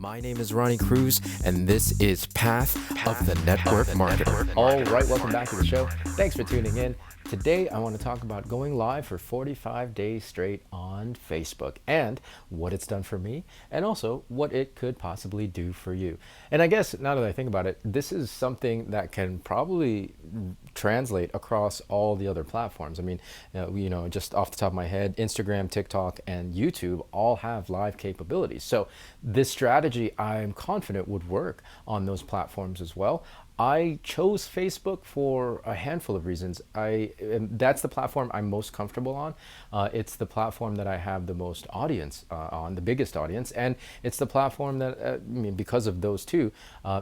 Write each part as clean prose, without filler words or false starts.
My name is Ronnie Cruz, and this is Path of the Network Marketer. All right, welcome back to the show. Thanks for tuning in. Today, I want to talk about going live for 45 days straight on Facebook and what it's done for me, and also what it could possibly do for you. And I guess now that I think about it, this is something that can probably translate across all the other platforms. I mean, just off the top of my head, Instagram, TikTok, and YouTube all have live capabilities. So this strategy, I'm confident, would work on those platforms as well. I chose Facebook for a handful of reasons. That's the platform I'm most comfortable on. It's the platform that I have the most audience on, the biggest audience, and it's the platform that, because of those two,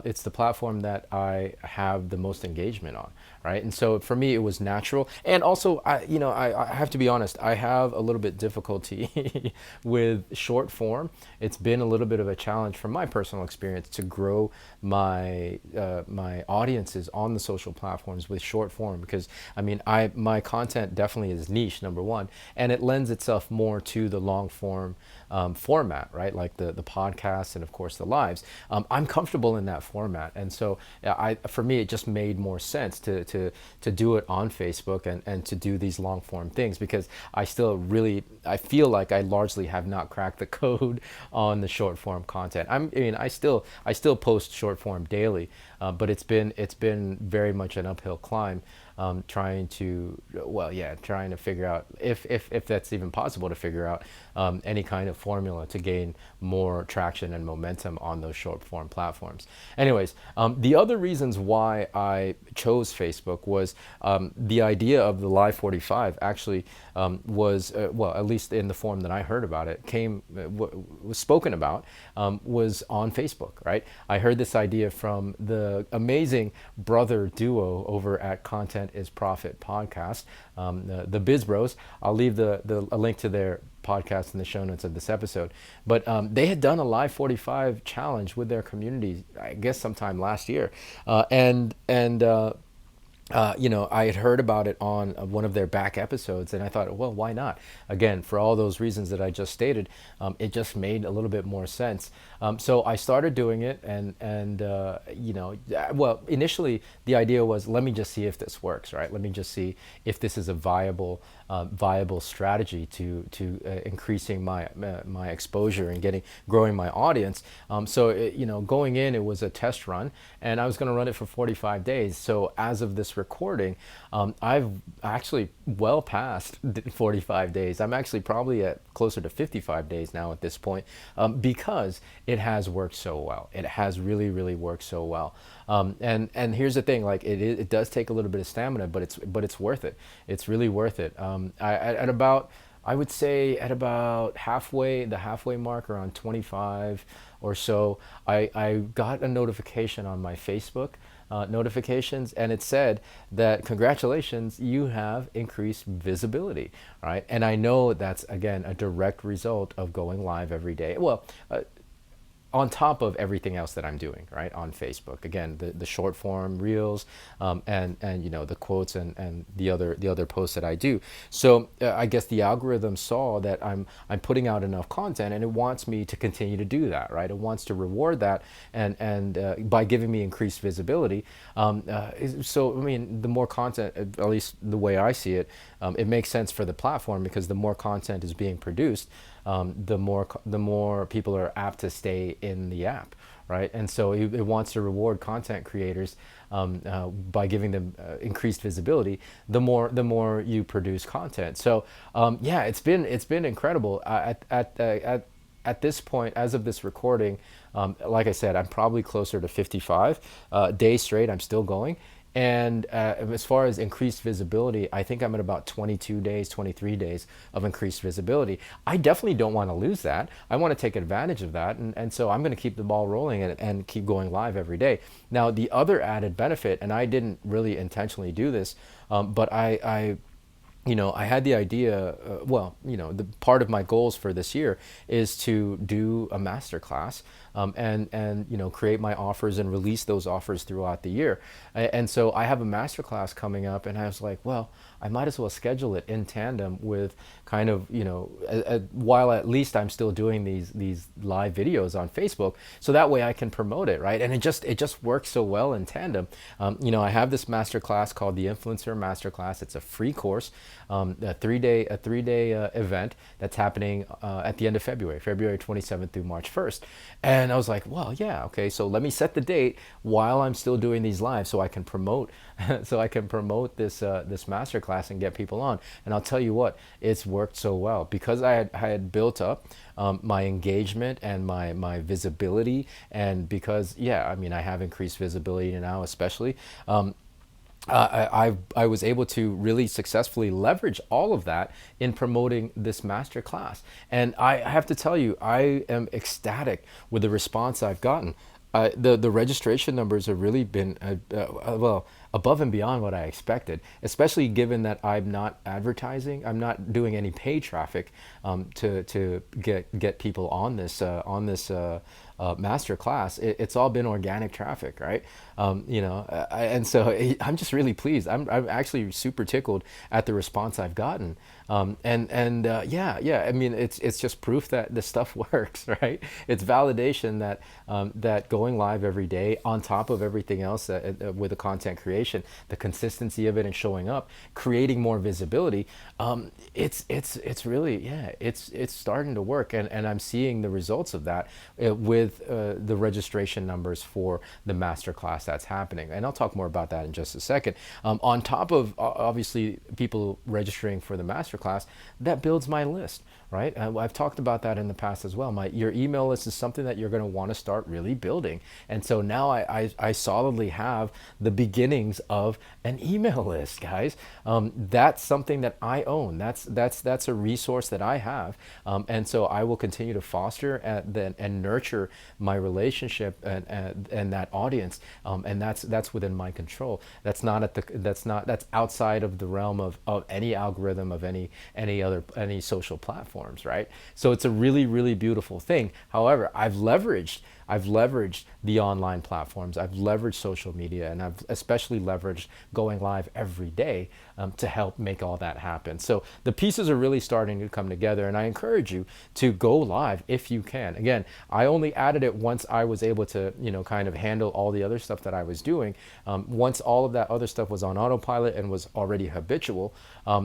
it's the platform that I have the most engagement on, right? And so for me, it was natural. And also, I have to be honest, I have a little bit difficulty with short form. It's been a little bit of a challenge from my personal experience to grow my audiences on the social platforms with short form, because my content definitely is niche, number one, and it lends itself more to the long form format, right? Like the podcasts and of course the lives. I'm comfortable in that format, and so for me it just made more sense to do it on Facebook and to do these long form things, because I feel like I largely have not cracked the code on the short form content. I still post short form daily, but it's been very much an uphill climb, trying to figure out if that's even possible to figure out any kind of formula to gain more traction and momentum on those short form platforms. Anyways, the other reasons why I chose Facebook was the idea of the Live 45 actually was, at least in the form that I heard about it, was spoken about, was on Facebook, right? I heard this idea from the amazing brother duo over at Content is Profit podcast, the Biz Bros. I'll leave a link to their podcast in the show notes of this episode. But they had done a Live 45 challenge with their community, I guess sometime last year, I had heard about it on one of their back episodes, and I thought, well, why not? Again, for all those reasons that I just stated, it just made a little bit more sense. So I started doing it, initially the idea was, let me just see if this works, right? Let me just see if this is a viable strategy to increasing my exposure and growing my audience. Going in, it was a test run, and I was going to run it for 45 days. So as of this recording, I've actually well past 45 days. I'm actually probably at closer to 55 days now at this point, because it has worked so well. It has really, really worked so well. And here's the thing: like it does take a little bit of stamina, but it's worth it. It's really worth it. I would say at about the halfway mark, around 25 or so, I got a notification on my Facebook notifications, and it said that congratulations, you have increased visibility, right? And I know that's, again, a direct result of going live every day. Well, on top of everything else that I'm doing, right, on Facebook. Again, the short form reels, and the quotes and the other posts that I do. So I guess the algorithm saw that I'm putting out enough content, and it wants me to continue to do that, right? It wants to reward that, and by giving me increased visibility. The more content, at least the way I see it, it makes sense for the platform, because the more content is being produced, the more people are apt to stay in the app, right? And so it wants to reward content creators by giving them increased visibility. The more you produce content. So it's been incredible. At this point, as of this recording, like I said, I'm probably closer to 55 days straight. I'm still going. And as far as increased visibility, I think I'm at about 22 days, 23 days of increased visibility. I definitely don't want to lose that. I want to take advantage of that. And so I'm going to keep the ball rolling and keep going live every day. Now, the other added benefit, and I didn't really intentionally do this, but I had the idea, the part of my goals for this year is to do a masterclass and create my offers and release those offers throughout the year. And so I have a masterclass coming up, and I was like, well, I might as well schedule it in tandem with kind of, while at least I'm still doing these live videos on Facebook, so that way I can promote it, right? And it just works so well in tandem. I have this masterclass called the Influencer Masterclass. It's a free course, a three-day event that's happening at the end of February 27th through March 1st. And I was like, well, yeah, okay, so let me set the date while I'm still doing these live, so I can promote this masterclass and get people on. And I'll tell you what, it's worked so well because I had built up my engagement and my visibility, and because I have increased visibility now, especially. I was able to really successfully leverage all of that in promoting this master class. And I have to tell you, I am ecstatic with the response I've gotten. The registration numbers have really been well above and beyond what I expected, especially given that I'm not advertising, I'm not doing any paid traffic to get people on this master class. It's all been organic traffic, right? And so I'm just really pleased. I'm actually super tickled at the response I've gotten. I mean, it's just proof that this stuff works, right? It's validation that going live every day on top of everything else with the content creation, the consistency of it and showing up, creating more visibility, it's really, it's starting to work, and I'm seeing the results of that with the registration numbers for the masterclass that's happening. And I'll talk more about that in just a second. On top of obviously people registering for the masterclass, that builds my list, right? I've talked about that in the past as well. Your email list is something that you're going to want to start really building. And so now I solidly have the beginnings of an email list, guys. That's something that I own. That's a resource that I have. And so I will continue to foster and nurture my relationship and that audience. And that's within my control. That's outside of the realm of any algorithm of any social platforms, right? So it's a really, really beautiful thing. However, I've leveraged the online platforms. I've leveraged social media, and I've especially leveraged going live every day to help make all that happen. So the pieces are really starting to come together, and I encourage you to go live if you can. Again, I only added it once I was able to, kind of handle all the other stuff that I was doing. Once all of that other stuff was on autopilot and was already habitual,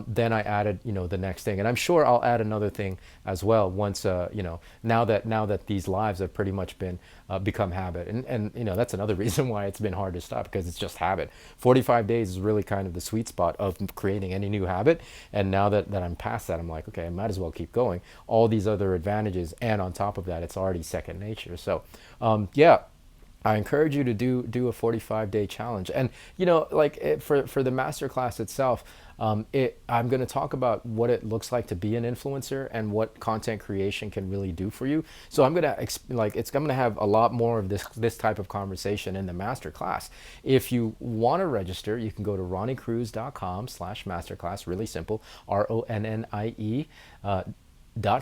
then I added, the next thing. And I'm sure I'll add another thing as well once, now that these lives have pretty much been become habit. And that's another reason why it's been hard to stop, because it's just habit. 45 days is really kind of the sweet spot of creating any new habit. And now that I'm past that, I'm like, okay, I might as well keep going. All these other advantages, and on top of that, it's already second nature. So I encourage you to do a 45-day challenge. And for the masterclass itself, I'm going to talk about what it looks like to be an influencer and what content creation can really do for you. So I'm going to have a lot more of this type of conversation in the masterclass. If you want to register, you can go to ronniecruz.com/masterclass. Really simple. RONNIE.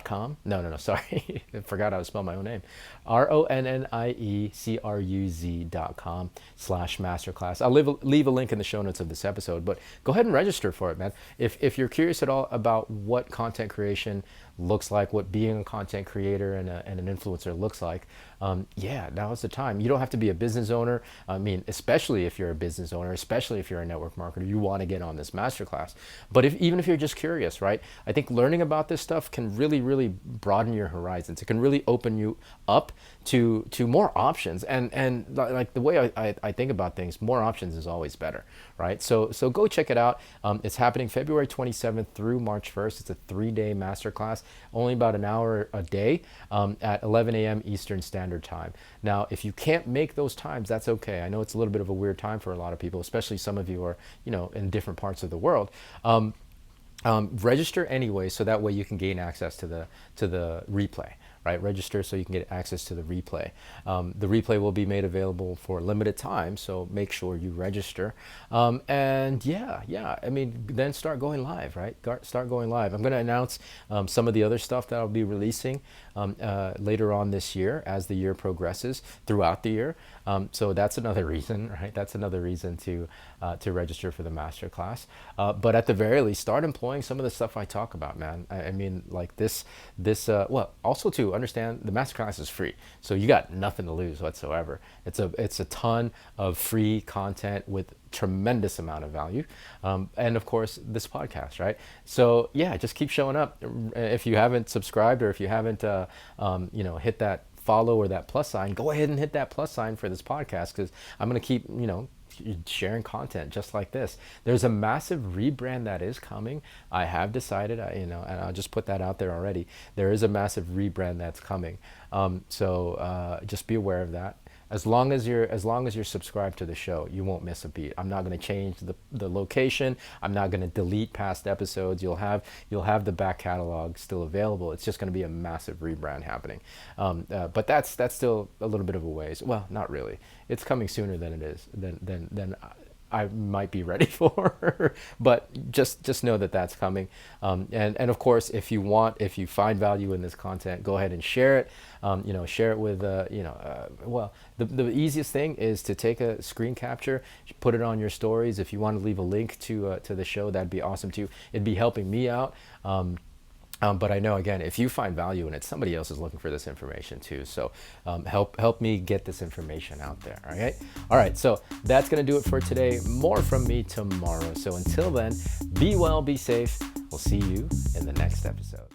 .com. No, sorry. I forgot how to spell my own name. RONNIECRUZ.com/masterclass. I'll leave a link in the show notes of this episode, but go ahead and register for it, man. If you're curious at all about what content creation looks like, what being a content creator and an influencer looks like, now is the time. You don't have to be a business owner. I mean, especially if you're a business owner, especially if you're a network marketer, you want to get on this masterclass. But even if you're just curious, right? I think learning about this stuff can really, really broaden your horizons. It can really open you up to more options. And like the way I think about things, more options is always better, right? So go check it out. It's happening February 27th through March 1st. It's a 3-day masterclass, only about an hour a day at 11 a.m. Eastern Standard Time. Now, if you can't make those times, that's okay. I know it's a little bit of a weird time for a lot of people, especially some of you are, in different parts of the world. Register anyway, so that way you can gain access to the replay, right? Register so you can get access to the replay. The replay will be made available for a limited time, so make sure you register. And yeah, I mean, then start going live, right? Start going live. I'm going to announce some of the other stuff that I'll be releasing later on this year as the year progresses throughout the year. So that's another reason, right? That's another reason to register for the masterclass. But at the very least, start employing some of the stuff I talk about, man. I mean, like well, also to understand the masterclass is free, so you got nothing to lose whatsoever. It's a ton of free content with tremendous amount of value, and of course this podcast, right? So yeah, just keep showing up. If you haven't subscribed or if you haven't hit that follow or that plus sign, go ahead and hit that plus sign for this podcast, because I'm going to keep sharing content just like this. There's a massive rebrand that is coming. I have decided, and I'll just put that out there already. There is a massive rebrand that's coming. So just be aware of that. As long as you're subscribed to the show, you won't miss a beat. I'm not going to change the location. I'm not going to delete past episodes. You'll have the back catalog still available. It's just going to be a massive rebrand happening. But that's still a little bit of a ways. Well, not really. It's coming sooner than it is than I might be ready for. But just know that that's coming. And of course, if you find value in this content, go ahead and share it. Share it with well, the easiest thing is to take a screen capture, put it on your stories. If you want to leave a link to the show, that'd be awesome too. It'd be helping me out. But I know, again, if you find value in it, somebody else is looking for this information too. So help me get this information out there. All right. So that's going to do it for today. More from me tomorrow. So until then, be well, be safe. We'll see you in the next episode.